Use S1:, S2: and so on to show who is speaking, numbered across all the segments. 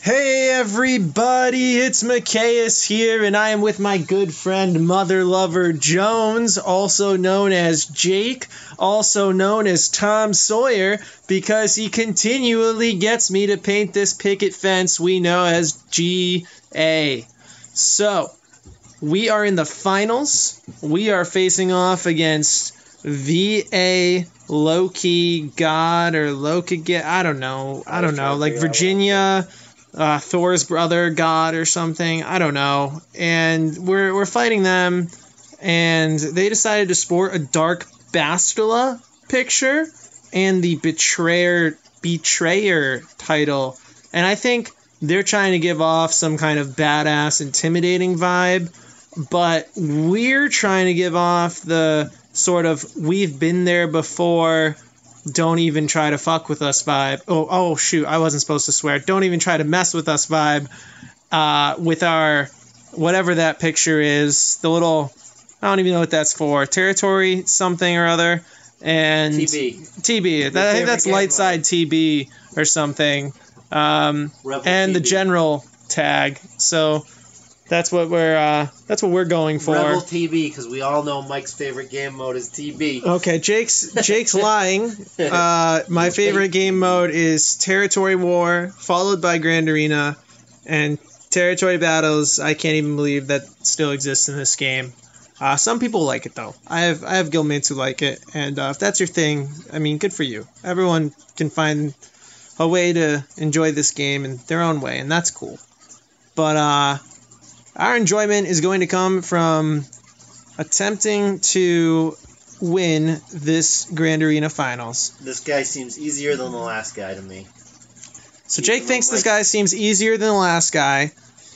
S1: Hey everybody, it's Macias here, and I am with my good friend Mother Lover Jones, also known as Jake, also known as Tom Sawyer, because he continually gets me to paint this picket fence we know as GA. So, we are in the finals. We are facing off against VA Loki God or Loki, I don't know, like Virginia, Thor's brother God or something, I don't know. And we're fighting them, and they decided to sport a Dark Bastila picture and the Betrayer title. And I think they're trying to give off some kind of badass, intimidating vibe, but we're trying to give off the sort of we've been there before, don't even try to fuck with us vibe. Oh shoot, I wasn't supposed to swear. Don't even try to mess with us vibe with our whatever that picture is. The little, I don't even know what that's for. Territory something or other. And TB. I think that's light side TB or something. And TB. The general tag. So that's what we're going for.
S2: Rebel TB, because we all know Mike's favorite game mode is TB.
S1: Okay, Jake's lying. My favorite game mode is Territory War, followed by Grand Arena, and Territory Battles. I can't even believe that still exists in this game. Some people like it though. I have guildmates who like it, and if that's your thing, I mean, good for you. Everyone can find a way to enjoy this game in their own way, and that's cool. But our enjoyment is going to come from attempting to win this Grand Arena Finals.
S2: This guy seems easier than the last guy to me.
S1: So Jake thinks this guy seems easier than the last guy,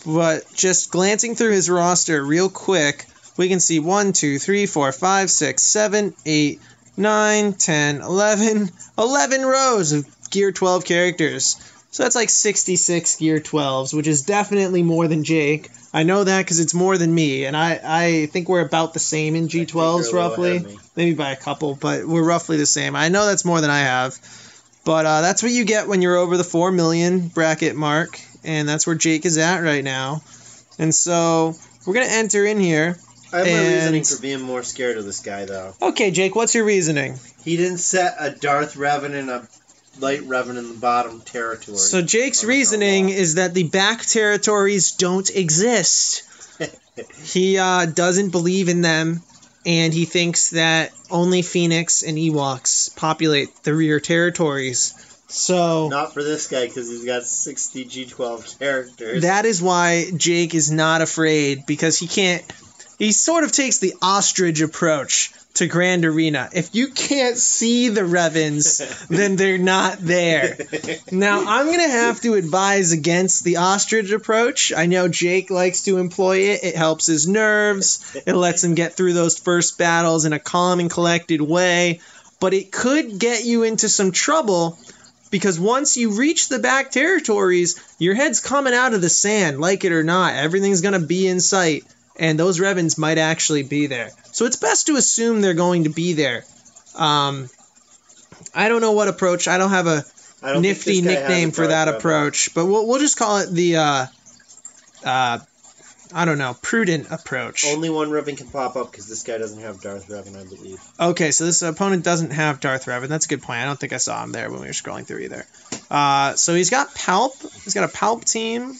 S1: but just glancing through his roster real quick, we can see 1, 2, 3, 4, 5, 6, 7, 8, 9, 10, 11 rows of Gear 12 characters. So that's like 66 Gear 12s, which is definitely more than Jake. I know that because it's more than me, and I think we're about the same in G12s roughly. Maybe by a couple, but we're roughly the same. I know that's more than I have. But that's what you get when you're over the 4 million bracket mark, and that's where Jake is at right now. And so we're going to enter in here.
S2: I have my reasoning for being more scared of this guy, though.
S1: Okay, Jake, what's your reasoning?
S2: He didn't set a Darth Revan and a Light Revan in the bottom territory.
S1: So Jake's reasoning is that the back territories don't exist. He doesn't believe in them, and he thinks that only Phoenix and Ewoks populate the rear territories. So
S2: not for this guy, because he's got 60 G12 characters.
S1: That is why Jake is not afraid, because he sort of takes the ostrich approach to Grand Arena. If you can't see the Revens, then they're not there. Now, I'm going to have to advise against the ostrich approach. I know Jake likes to employ it. It helps his nerves. It lets him get through those first battles in a calm and collected way. But it could get you into some trouble, because once you reach the back territories, your head's coming out of the sand, like it or not. Everything's going to be in sight, and those Revens might actually be there. So it's best to assume they're going to be there. I don't know what approach. I don't have a nifty nickname for that approach, but we'll just call it the prudent approach.
S2: Only one Revan can pop up because this guy doesn't have Darth Revan, I believe.
S1: Okay, so this opponent doesn't have Darth Revan. That's a good point. I don't think I saw him there when we were scrolling through either. So he's got Palp. He's got a Palp team.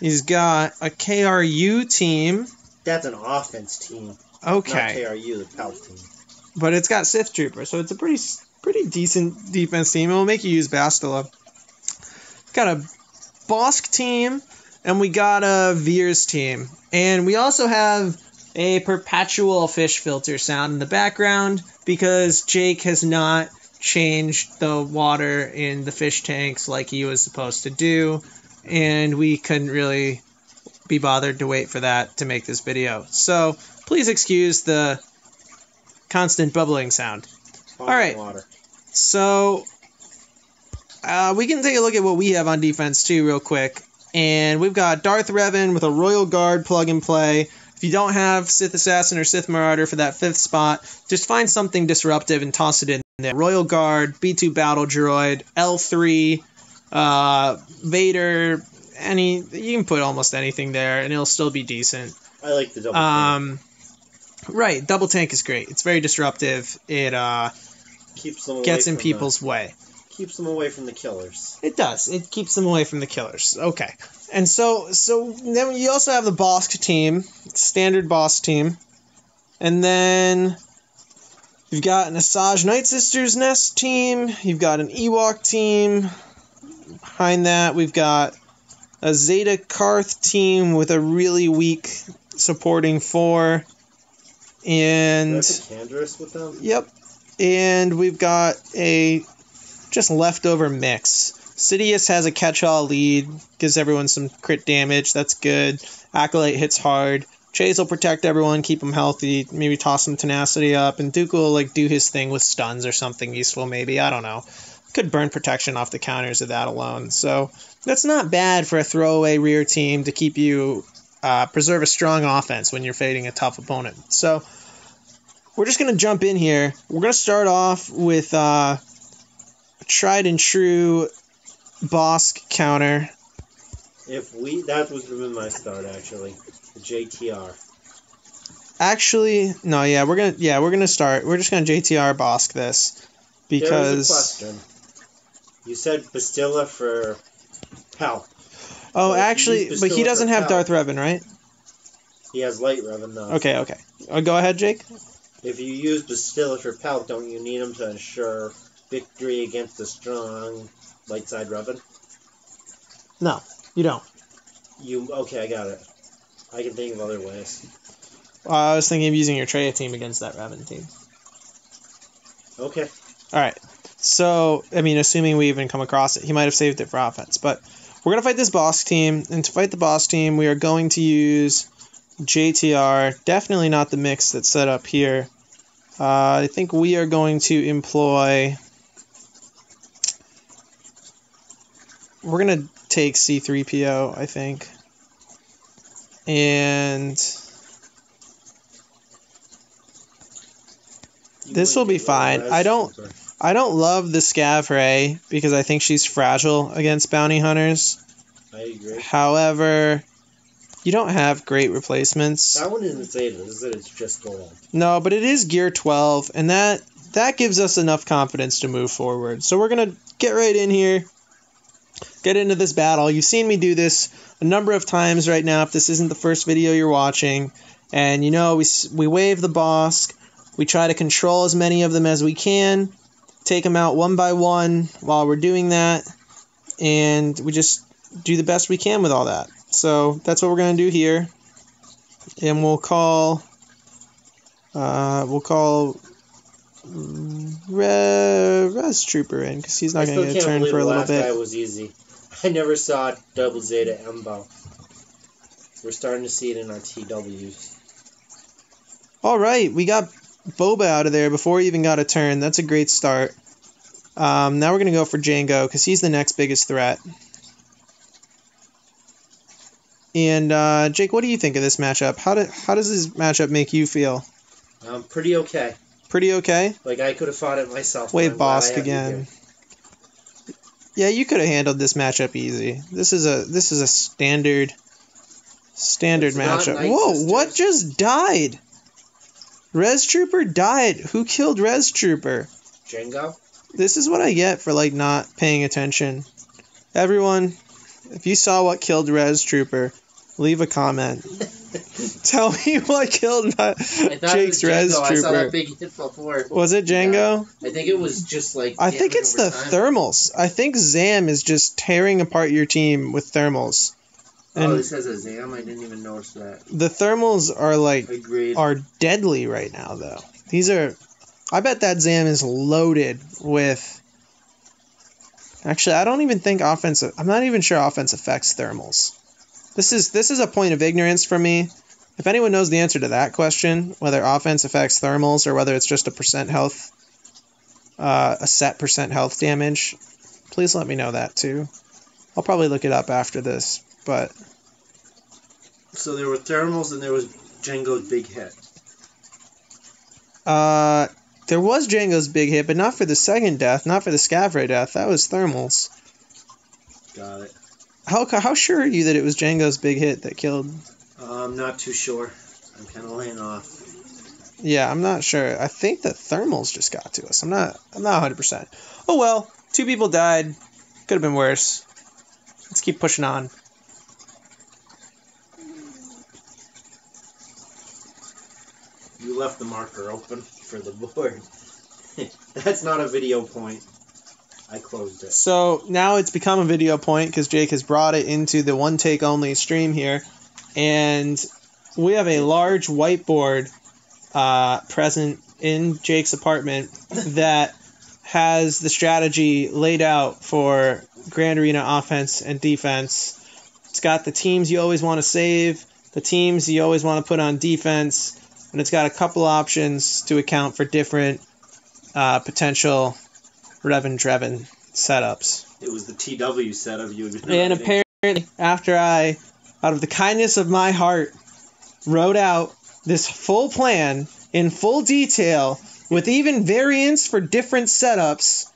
S1: He's got a KRU team.
S2: That's an offense team.
S1: Okay.
S2: Not KRU, the Palp team.
S1: But it's got Sith Trooper, so it's a pretty decent defense team. It will make you use Bastila. Got a Bosk team, and we got a Veers team. And we also have a perpetual fish filter sound in the background, because Jake has not changed the water in the fish tanks like he was supposed to do, and we couldn't really be bothered to wait for that to make this video. So please excuse the constant bubbling sound. All right, so we can take a look at what we have on defense too real quick. And we've got Darth Revan with a Royal Guard plug and play. If you don't have Sith Assassin or Sith Marauder for that 5th spot, just find something disruptive and toss it in there. Royal Guard, B2 Battle Droid, L3, Vader, you can put almost anything there, and it'll still be decent.
S2: I like the double tank.
S1: Right, double tank is great. It's very disruptive. It
S2: Keeps them away
S1: gets in
S2: from
S1: people's way.
S2: Keeps them away from the killers.
S1: It does. It keeps them away from the killers. Okay. And so then you also have the Bosk team, standard Bosk team. And then you've got an Asajj Night Sisters Nest team. You've got an Ewok team. Behind that, we've got a Zeta Karth team with a really weak supporting 4. And
S2: That's a Canderous with them?
S1: Yep. And we've got a just leftover mix. Sidious has a catch-all lead, gives everyone some crit damage. That's good. Acolyte hits hard. Chase will protect everyone, keep them healthy, maybe toss some tenacity up, and Duke will do his thing with stuns or something useful maybe. I don't know. Could burn protection off the counters of that alone. So that's not bad for a throwaway rear team to keep you preserve a strong offense when you're fading a tough opponent. So we're just going to jump in here. We're going to start off with a tried and true Bosk counter.
S2: That was my start actually. The JTR.
S1: Actually, no, yeah, we're gonna start. We're just gonna JTR Bosk this because.
S2: There is a question. You said Bastilla for Pal.
S1: Oh,
S2: but
S1: actually, but he doesn't have Darth Revan, right?
S2: He has Light Revan though.
S1: Okay. Go ahead, Jake.
S2: If you use Bastilla for Pal, don't you need him to ensure victory against the strong light side Revan?
S1: No, you don't.
S2: Okay, I got it. I can think of other ways.
S1: I was thinking of using your Traya team against that Revan team.
S2: Okay.
S1: Alright. So, assuming we even come across it, he might have saved it for offense. But we're going to fight this Bosk team, and to fight the Bosk team, we are going to use JTR. Definitely not the mix that's set up here. I think we are going to employ... We're going to take C-3PO, I think. And this will be fine. I don't love the Scav Ray because I think she's fragile against bounty hunters.
S2: I agree.
S1: However, you don't have great replacements.
S2: That one isn't Zeta, is it? It's just gold.
S1: No, but it is Gear 12, and that gives us enough confidence to move forward. So we're going to get right in here. Get into this battle. You've seen me do this a number of times right now if this isn't the first video you're watching. And we wave the Bosk. We try to control as many of them as we can. Take them out one by one while we're doing that. And we just do the best we can with all that. So that's what we're going to do here. And we'll call Res Trooper in because he's not going to get a turn for a little bit.
S2: The last guy was easy. I never saw Double Zeta Embo. We're starting to see it in our TWs.
S1: All right, we got Boba out of there before he even got a turn. That's a great start. Now we're going to go for Jango because he's the next biggest threat. And Jake, what do you think of this matchup? How does this matchup make you feel?
S2: Pretty okay.
S1: Pretty okay?
S2: Like, I could have fought it myself.
S1: Wave Bosk again. Yeah, you could have handled this matchup easy. This is a standard matchup. Whoa, what just died? Res Trooper died. Who killed Res Trooper?
S2: Jango?
S1: This is what I get for not paying attention. Everyone, if you saw what killed Res Trooper, leave a comment. Tell me what killed Jake's Res Trooper. I saw
S2: that big hit before.
S1: Was it Jango?
S2: Yeah. I think it was just
S1: I think it's the thermals. I think Zam is just tearing apart your team with thermals.
S2: And this has a Zam? I didn't even notice that.
S1: The thermals are
S2: Agreed.
S1: Are deadly right now though. I bet that Zam is loaded with. Actually, I don't even think offensive. I'm not even sure offense affects thermals. This is a point of ignorance for me. If anyone knows the answer to that question, whether offense affects thermals or whether it's just a percent health, a set percent health damage, please let me know that too. I'll probably look it up after this, but.
S2: So there were thermals and there was Jango's big hit.
S1: There was Jango's big hit, but not for the second death, not for the Scav Ray death. That was thermals.
S2: Got it.
S1: How sure are you that it was Django's big hit that killed?
S2: I'm not too sure. I'm kind of laying off.
S1: Yeah, I'm not sure. I think the thermals just got to us. I'm not 100%. Oh well, 2 people died. Could have been worse. Let's keep pushing on.
S2: You left the marker open for the board. That's not a video point. I closed it.
S1: So now it's become a video point because Jake has brought it into the one take only stream here. And we have a large whiteboard present in Jake's apartment that has the strategy laid out for Grand Arena offense and defense. It's got the teams you always want to save, the teams you always want to put on defense, and it's got a couple options to account for different potential Revan setups.
S2: It was the TW setup you would.
S1: And apparently, after I, out of the kindness of my heart, wrote out this full plan in full detail with even variants for different setups,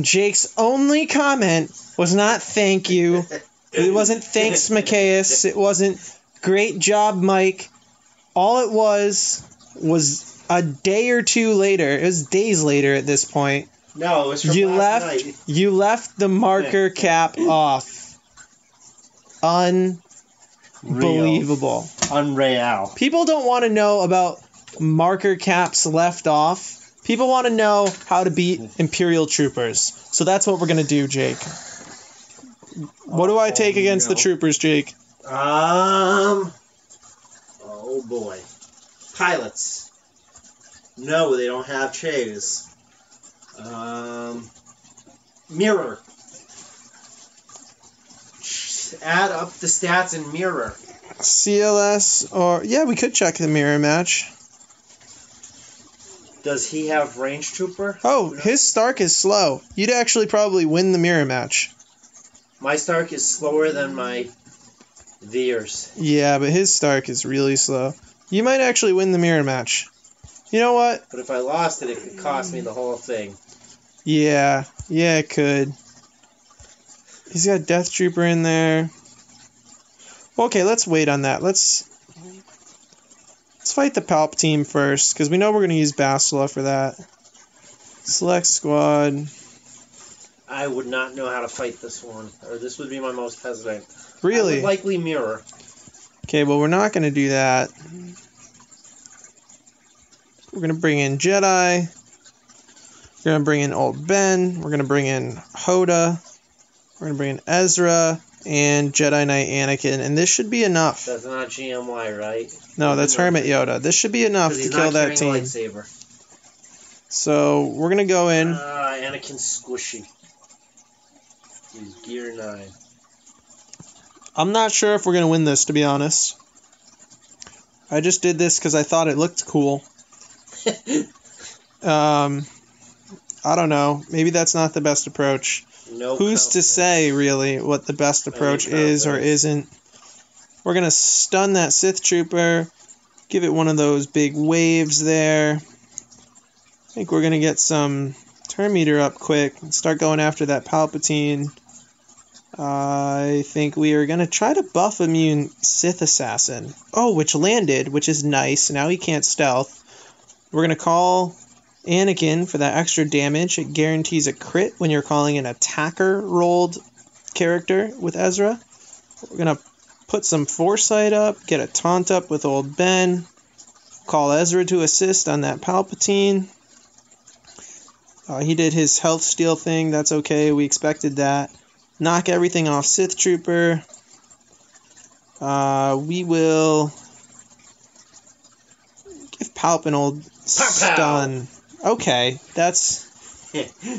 S1: Jake's only comment was not thank you. It wasn't thanks, Macias. It wasn't great job, Mike. All it was a day or two later. It was days later at this point.
S2: No, it was from last night.
S1: You left the marker cap off. Unbelievable.
S2: Unreal.
S1: People don't want to know about marker caps left off. People want to know how to beat Imperial troopers. So that's what we're going to do, Jake. What do I take against the troopers, Jake?
S2: Oh boy. Pilots. No, they don't have Chase. Mirror. Add up the stats in mirror.
S1: CLS or... Yeah, we could check the mirror match.
S2: Does he have range trooper?
S1: Oh, his Stark is slow. You'd actually probably win the mirror match.
S2: My Stark is slower than my Veers.
S1: Yeah, but his Stark is really slow. You might actually win the mirror match. You know what?
S2: But if I lost it, it could cost me the whole thing.
S1: Yeah, it could. He's got Death Trooper in there. Okay, let's wait on that. Let's fight the Palpatine first, because we know we're going to use Bastila for that. Select squad.
S2: I would not know how to fight this one, or this would be my most hesitant.
S1: Really?
S2: I would likely mirror.
S1: Okay, well, we're not going to do that. We're going to bring in Jedi. We're going to bring in Old Ben. We're going to bring in Hoda. We're going to bring in Ezra and Jedi Knight Anakin, and this should be enough.
S2: That's not GMY, right?
S1: No, that's Hermit Yoda. This should be enough to kill that team.
S2: A lightsaber.
S1: So we're going to go in.
S2: Anakin's squishy. He's Gear 9.
S1: I'm not sure if we're going to win this, to be honest. I just did this because I thought it looked cool. I don't know. Maybe that's not the best approach. Who's to say, really, what the best approach is or isn't? We're going to stun that Sith Trooper. Give it one of those big waves there. I think we're going to get some turn meter up quick and start going after that Palpatine. I think we are going to try to buff immune Sith Assassin. Oh, which landed, which is nice. Now he can't stealth. We're going to call Anakin for that extra damage. It guarantees a crit when you're calling an attacker rolled character with Ezra. We're going to put some foresight up, get a taunt up with Old Ben, call Ezra to assist on that Palpatine. He did his health steal thing. That's okay. We expected that. Knock everything off Sith Trooper. We will give Palp an old stun. Okay, that's...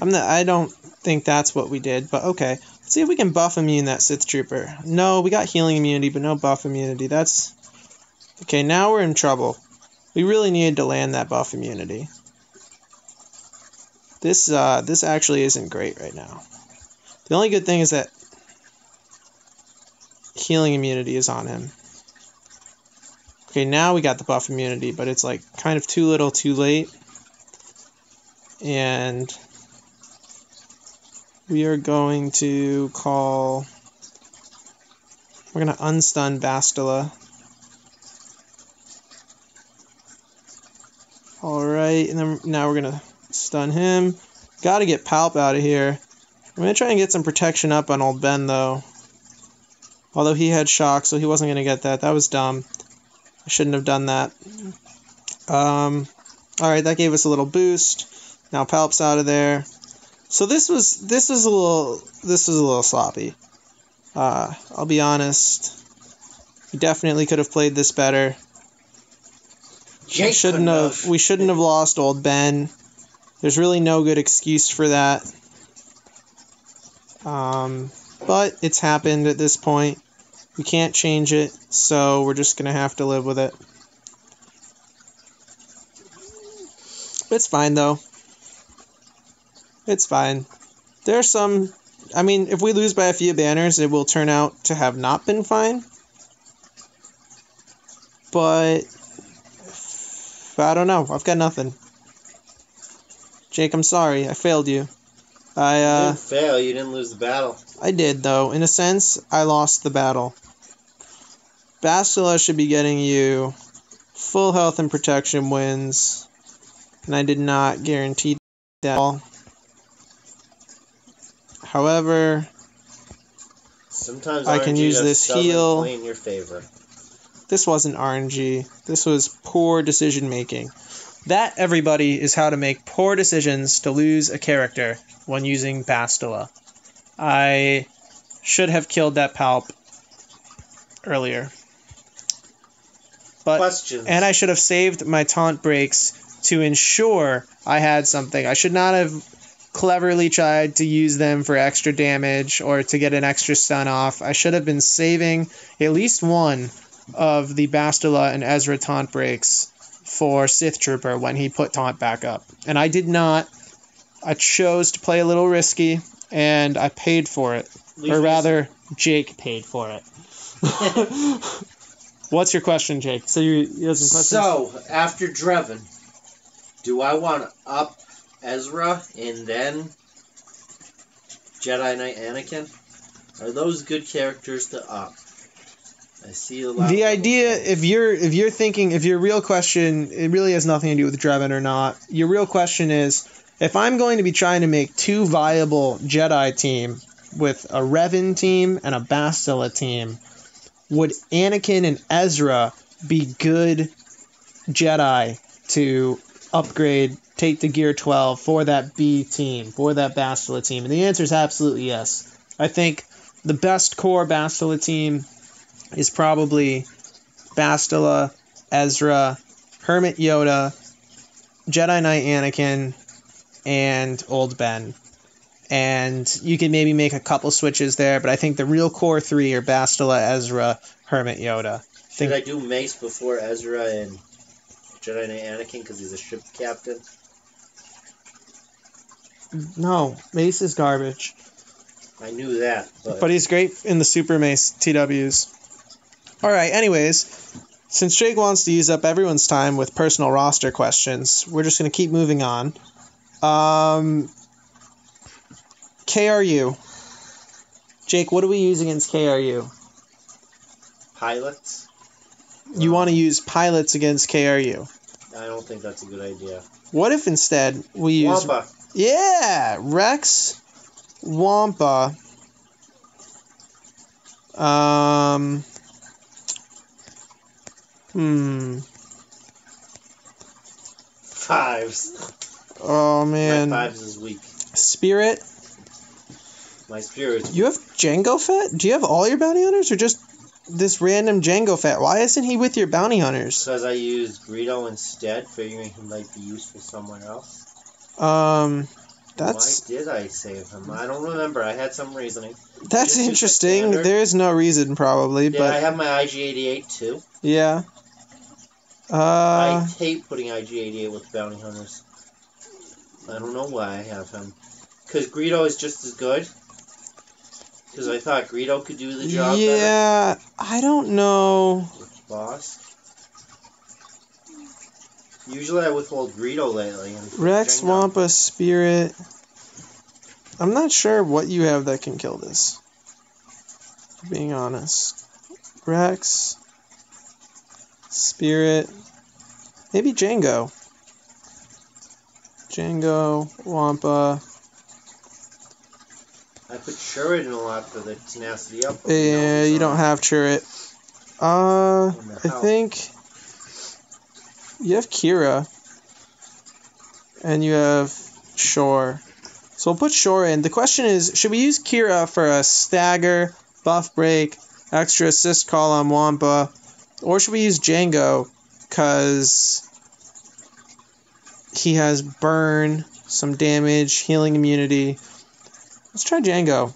S1: I don't think that's what we did, but okay. Let's see if we can buff immune that Sith Trooper. No, we got healing immunity, but no buff immunity. That's... Okay, now we're in trouble. We really needed to land that buff immunity. This actually isn't great right now. The only good thing is that healing immunity is on him. Okay, now we got the buff immunity, but it's like kind of too little, too late. And we are going to call We're going to unstun Bastila. Alright, and then now we're going to stun him. Got to get Palp out of here. I'm going to try and get some protection up on old Ben, though. Although he had shock, so he wasn't going to get that. That was dumb. I shouldn't have done that. Alright, that gave us a little boost. Now Palp's out of there. So this was a little sloppy. I'll be honest. We definitely could have played this better. We shouldn't have lost old Ben. There's really no good excuse for that. But it's happened at this point. We can't change it, so we're just gonna have to live with it. It's fine though. It's fine. There's some... I mean, if we lose by a few banners, it will turn out to have not been fine. But... I don't know. I've got nothing. Jake, I'm sorry. I failed you.
S2: You didn't fail. You didn't lose the battle.
S1: I did, though. In a sense, I lost the battle. Bastila should be getting you full health and protection wins. And I did not guarantee that at all. However,
S2: sometimes
S1: I can use this heal.
S2: Play in your favor.
S1: This wasn't RNG. This was poor decision making. That, everybody, is how to make poor decisions to lose a character when using Bastila. I should have killed that Palp earlier.
S2: Questions.
S1: And I should have saved my taunt breaks to ensure I had something. I should not have cleverly tried to use them for extra damage or to get an extra stun off. I should have been saving at least one of the Bastila and Ezra taunt breaks for Sith Trooper when he put taunt back up. And I did not. I chose to play a little risky, and I paid for it. Or rather, Jake paid for it. What's your question, Jake? So you have some questions?
S2: So, after Drevin, do I want to up Ezra and then Jedi Knight Anakin? Are those good characters to up? I see a lot.
S1: The idea, if you're thinking, if your real question, it really has nothing to do with Drevin or not. Your real question is, if I'm going to be trying to make two viable Jedi team with a Revan team and a Bastila team, would Anakin and Ezra be good Jedi to upgrade, take the Gear 12 for that B team, for that Bastila team? And the answer is absolutely yes. I think the best core Bastila team is probably Bastila, Ezra, Hermit Yoda, Jedi Knight Anakin, and Old Ben. And you can maybe make a couple switches there, but I think the real core three are Bastila, Ezra, Hermit Yoda.
S2: Should I do Mace before Ezra and Jedi Knight Anakin because he's a ship captain?
S1: No, Mace is garbage.
S2: I knew that.
S1: But he's great in the Super Mace TWs. Alright, anyways, since Jake wants to use up everyone's time with personal roster questions, we're just going to keep moving on. KRU. Jake, what do we use against KRU?
S2: Pilots.
S1: You want to use pilots against KRU?
S2: I don't think that's a good idea.
S1: What if instead we use...
S2: Wampa.
S1: Yeah! Rex, Wampa.
S2: Fives.
S1: Oh, man.
S2: My fives is weak.
S1: Spirit.
S2: My spirit.
S1: You have Jango Fett? Do you have all your bounty hunters, or just this random Jango Fett? Why isn't he with your bounty hunters?
S2: Because I used Greedo instead, figuring he might be useful somewhere else.
S1: That's...
S2: Why did I save him? I don't remember. I had some reasoning.
S1: That's interesting. There is no reason, probably,
S2: Did
S1: but...
S2: I have my IG-88 too?
S1: Yeah.
S2: I hate putting IG-88 with bounty hunters. I don't know why I have him. Because Greedo is just as good. Because I thought Greedo could do the job better.
S1: Yeah, I don't know.
S2: With Boss. Usually I withhold Greedo lately.
S1: Rex, Wampa, Spirit. I'm not sure what you have that can kill this. Being honest. Rex. Spirit. Maybe Django. Django, Wampa.
S2: I put Shurit in a lot for the tenacity up.
S1: Yeah, you don't have Chirrut. I think you have Kira. And you have Shore. So we'll put Shore in. The question is, should we use Kira for a stagger, buff break, extra assist call on Wampa? Or should we use Django? Because he has burn, some damage, healing immunity. Let's try Django.